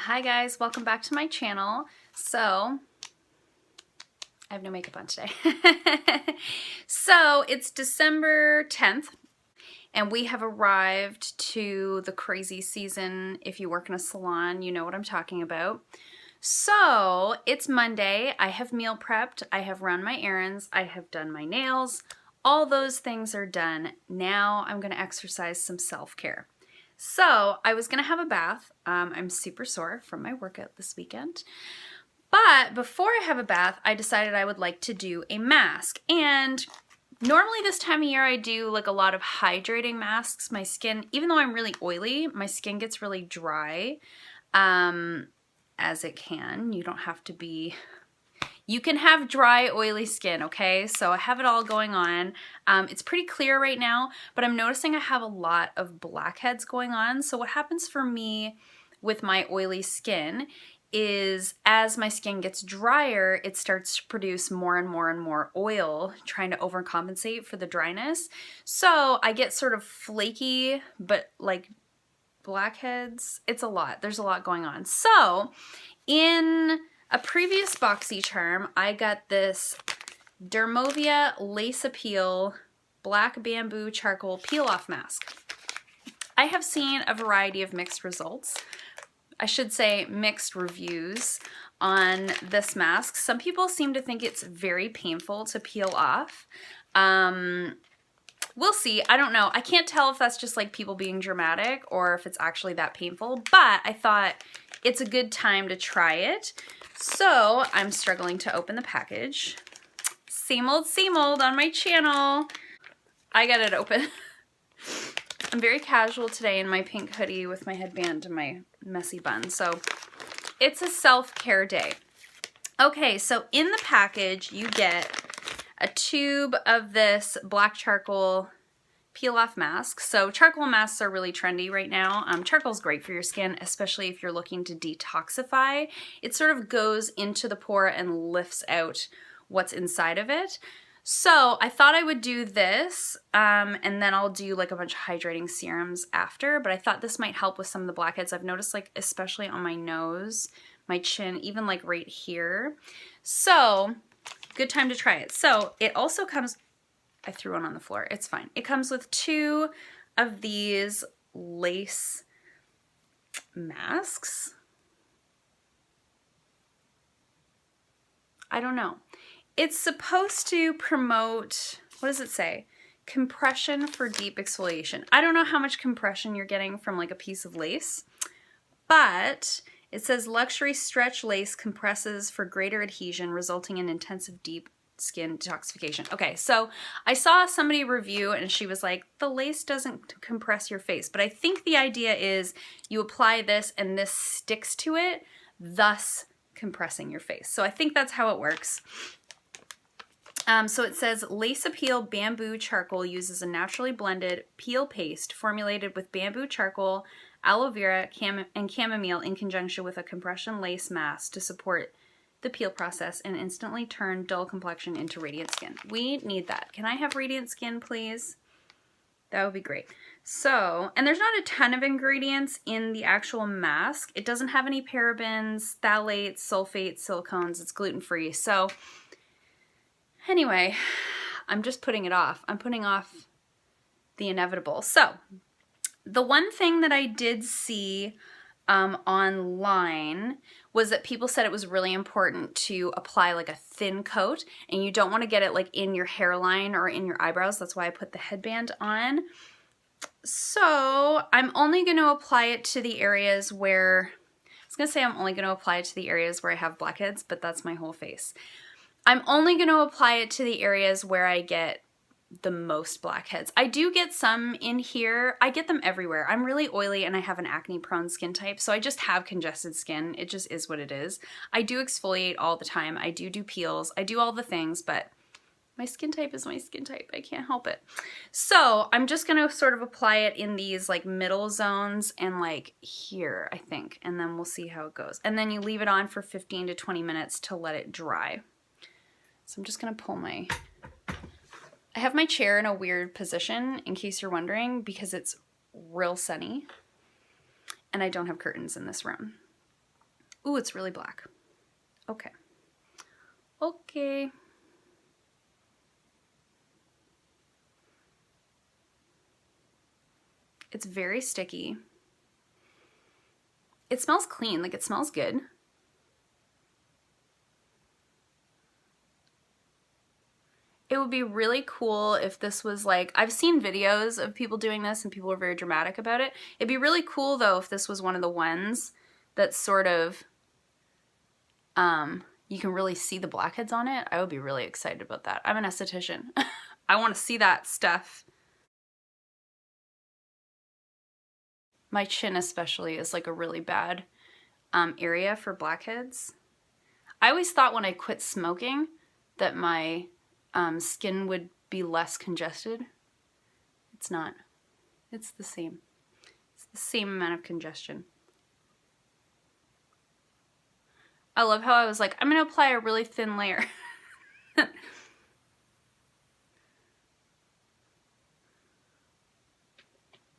Hi guys, welcome back to my channel. So, I have no makeup on today. So, it's December 10th and we have arrived to the crazy season. If you work in a salon, you know what I'm talking about. So, it's Monday, I have meal prepped, I have run my errands, I have done my nails, all those things are done. Now I'm gonna exercise some self-care. So I was gonna have a bath. I'm super sore from my workout this weekend. But before I have a bath, I decided I would like to do a mask. And normally this time of year I do like a lot of hydrating masks. My skin, even though I'm really oily, my skin gets really dry as it can. You don't have to be... You can have dry, oily skin, okay? So I have it all going on. It's pretty clear right now, but I'm noticing I have a lot of blackheads going on. So what happens for me with my oily skin is as my skin gets drier, it starts to produce more and more and more oil, trying to overcompensate for the dryness. So I get sort of flaky, but like blackheads. It's a lot. There's a lot going on. So in a previous BoxyCharm, I got this Dermovia Lace Appeal Black Bamboo Charcoal Peel-Off Mask. I have seen a variety of mixed results. I should say mixed reviews on this mask. Some people seem to think it's very painful to peel off. We'll see. I don't know. I can't tell if that's just like people being dramatic or if it's actually that painful, but I thought it's a good time to try it. So I'm struggling to open the package. Same old on my channel. I got it open. I'm very casual today in my pink hoodie with my headband and my messy bun. So it's a self-care day. Okay, so in the package you get a tube of this black charcoal peel-off mask. So charcoal masks are really trendy right now. Charcoal's great for your skin, especially if you're looking to detoxify. It sort of goes into the pore and lifts out what's inside of it. So I thought I would do this, and then I'll do like a bunch of hydrating serums after, but I thought this might help with some of the blackheads. I've noticed like especially on my nose, my chin, even like right here. So good time to try it. So it also comes... I threw one on the floor. It's fine. It comes with 2 of these lace masks. I don't know. It's supposed to promote, what does it say? Compression for deep exfoliation. I don't know how much compression you're getting from like a piece of lace, but it says luxury stretch lace compresses for greater adhesion, resulting in intensive deep skin detoxification. Okay, so I saw somebody review and she was like, the lace doesn't compress your face, but I think the idea is you apply this and this sticks to it, thus compressing your face. So I think that's how it works. So it says Lace Appeal Bamboo Charcoal uses a naturally blended peel paste formulated with bamboo charcoal, aloe vera, and chamomile in conjunction with a compression lace mask to support the peel process and instantly turn dull complexion into radiant skin. We need that. Can I have radiant skin, please? That would be great. So, and there's not a ton of ingredients in the actual mask. It doesn't have any parabens, phthalates, sulfates, silicones. It's gluten-free. So, anyway, I'm just putting it off. I'm putting off the inevitable. So, the one thing that I did see online was that people said it was really important to apply like a thin coat, and you don't want to get it like in your hairline or in your eyebrows. That's why I put the headband on. So I'm only going to apply it to the areas where, I was going to say I'm only going to apply it to the areas where I have blackheads, but that's my whole face. I'm only going to apply it to the areas where I get the most blackheads. I do get some in here. I get them everywhere. I'm really oily and I have an acne prone skin type, so I just have congested skin. It just is what it is. I do exfoliate all the time. I do peels. I do all the things, but my skin type is my skin type. I can't help it. So I'm just going to sort of apply it in these like middle zones and like here, I think, and then we'll see how it goes. And then you leave it on for 15 to 20 minutes to let it dry. So I'm just going to pull my... I have my chair in a weird position, in case you're wondering, because it's real sunny and I don't have curtains in this room. Ooh, it's really black. Okay. Okay. It's very sticky. It smells clean, like it smells good. It would be really cool if this was like, I've seen videos of people doing this and people are very dramatic about it. It'd be really cool though if this was one of the ones that's sort of, you can really see the blackheads on it. I would be really excited about that. I'm an esthetician. I want to see that stuff. My chin especially is like a really bad area for blackheads. I always thought when I quit smoking that my skin would be less congested. It's not. It's the same. It's the same amount of congestion. I love how I was like, I'm going to apply a really thin layer.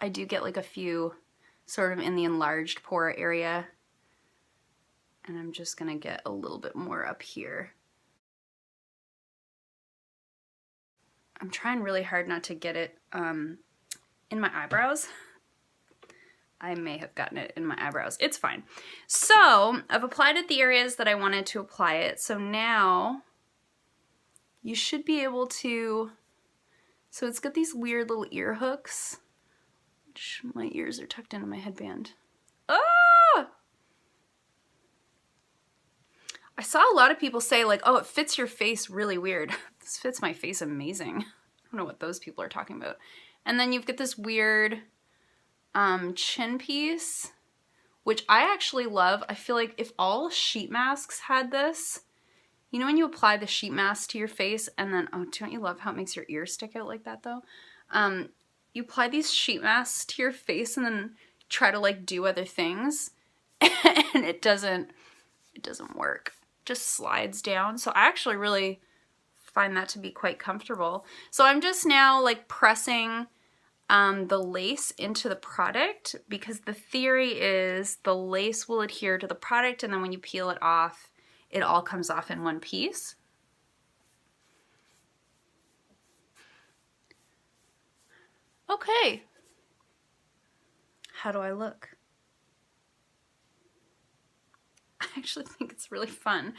I do get like a few sort of in the enlarged pore area. And I'm just gonna get a little bit more up here. I'm trying really hard not to get it in my eyebrows. I may have gotten it in my eyebrows. It's fine. So I've applied it the areas that I wanted to apply it. So now you should be able to, so it's got these weird little ear hooks. My ears are tucked into my headband. Ah! I saw a lot of people say like, oh, it fits your face really weird. This fits my face amazing. I don't know what those people are talking about. And then you've got this weird chin piece, which I actually love. I feel like if all sheet masks had this, you know when you apply the sheet mask to your face and then, oh, don't you love how it makes your ears stick out like that though? You apply these sheet masks to your face and then try to like do other things and it doesn't work. It just slides down. So I actually really find that to be quite comfortable. So I'm just now like pressing the lace into the product because the theory is the lace will adhere to the product and then when you peel it off, it all comes off in one piece. Okay. How do I look? I actually think it's really fun.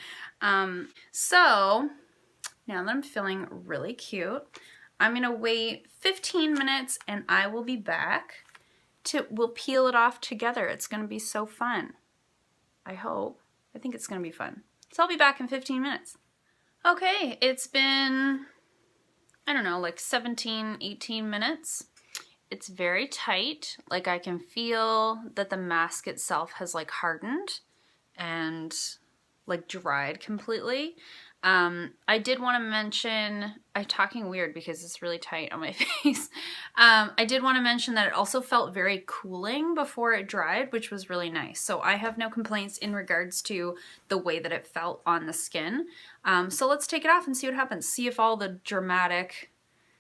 So now that I'm feeling really cute, I'm gonna wait 15 minutes and I will be back we'll peel it off together. It's gonna be so fun. I hope. I think it's gonna be fun. So I'll be back in 15 minutes. Okay, it's been, I don't know, like 17, 18 minutes. It's very tight. Like I can feel that the mask itself has like hardened and like dried completely. I did want to mention, I'm talking weird because it's really tight on my face. I did want to mention that it also felt very cooling before it dried, which was really nice. So I have no complaints in regards to the way that it felt on the skin. So let's take it off and see what happens. See if all the dramatic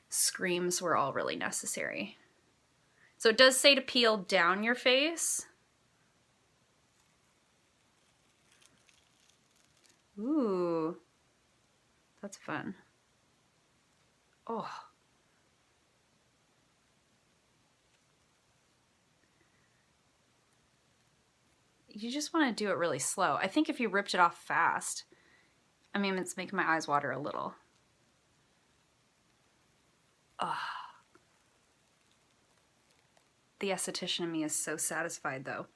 screams were all really necessary. So it does say to peel down your face. Ooh, that's fun. Oh. You just want to do it really slow. I think if you ripped it off fast, I mean, it's making my eyes water a little. Oh. The esthetician in me is so satisfied though.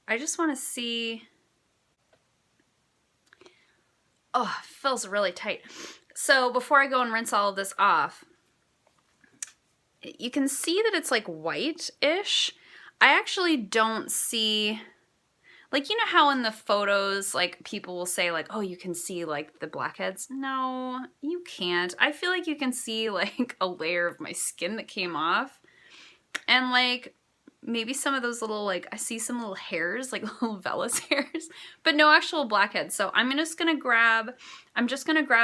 I just want to see. Oh, it feels really tight. So before I go and rinse all of this off, you can see that it's like white-ish. I actually don't see, like, you know how in the photos, like, people will say, like, oh, you can see, like, the blackheads? No, you can't. I feel like you can see, like, a layer of my skin that came off. And, like, maybe some of those little, like, I see some little hairs, like little vellus hairs, but no actual blackheads. So I'm just gonna grab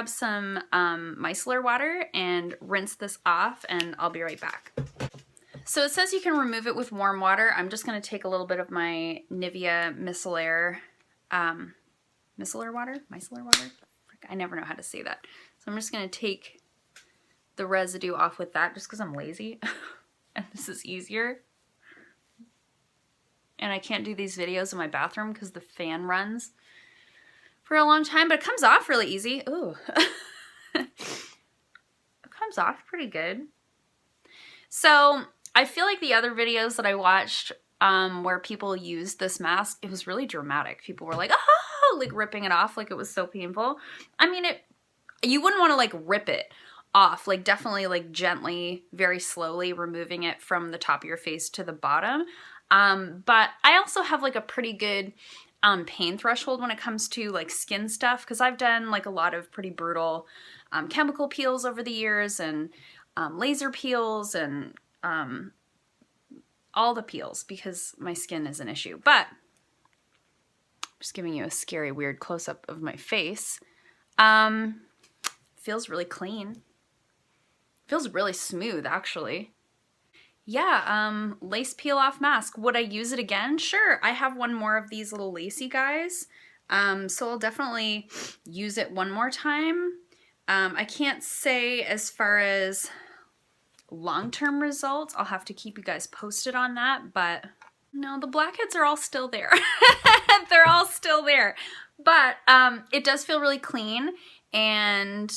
some micellar water and rinse this off, and I'll be right back. So it says you can remove it with warm water. I'm just gonna take a little bit of my Nivea micellar micellar water? I never know how to say that. So I'm just going to take the residue off with that just because I'm lazy and this is easier. And I can't do these videos in my bathroom because the fan runs for a long time, but it comes off really easy. Ooh. It comes off pretty good. So I feel like the other videos that I watched where people used this mask, it was really dramatic. People were like, oh, like ripping it off like it was so painful. I mean, you wouldn't want to like rip it off, like definitely like gently, very slowly removing it from the top of your face to the bottom. But I also have like a pretty good pain threshold when it comes to like skin stuff, because I've done like a lot of pretty brutal chemical peels over the years, and laser peels, and all the peels, because my skin is an issue. But just giving you a scary weird close-up of my face. Feels really clean. Feels really smooth, actually. Yeah, lace peel off mask. Would I use it again? Sure. I have one more of these little lacy guys. So I'll definitely use it one more time. I can't say as far as long-term results. I'll have to keep you guys posted on that, but no, the blackheads are all still there. They're all still there. But it does feel really clean and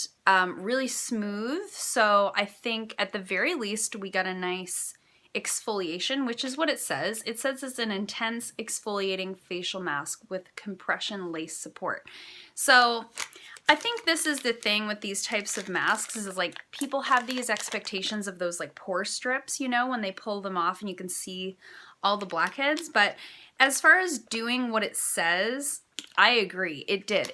really smooth. So I think at the very least we got a nice exfoliation, which is what it says. It says it's an intense exfoliating facial mask with compression lace support. So I think this is the thing with these types of masks, is like people have these expectations of those like pore strips, you know, when they pull them off and you can see all the blackheads. But as far as doing what it says, I agree. It did.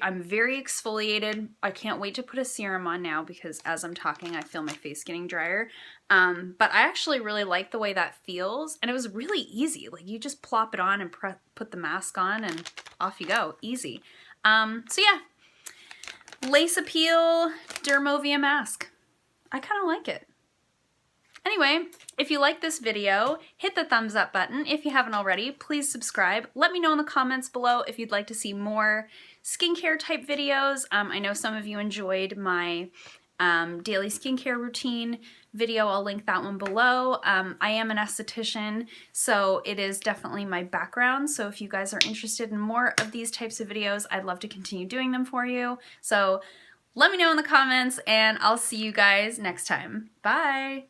I'm very exfoliated. I can't wait to put a serum on now because as I'm talking, I feel my face getting drier. But I actually really like the way that feels, and it was really easy. Like you just plop it on and put the mask on and off you go. Easy. So yeah, lace appeal Dermovia mask. I kind of like it. Anyway, if you like this video, hit the thumbs up button. If you haven't already, please subscribe. Let me know in the comments below if you'd like to see more skincare type videos. I know some of you enjoyed my daily skincare routine video. I'll link that one below. I am an esthetician, so it is definitely my background. So if you guys are interested in more of these types of videos, I'd love to continue doing them for you. So let me know in the comments, and I'll see you guys next time. Bye!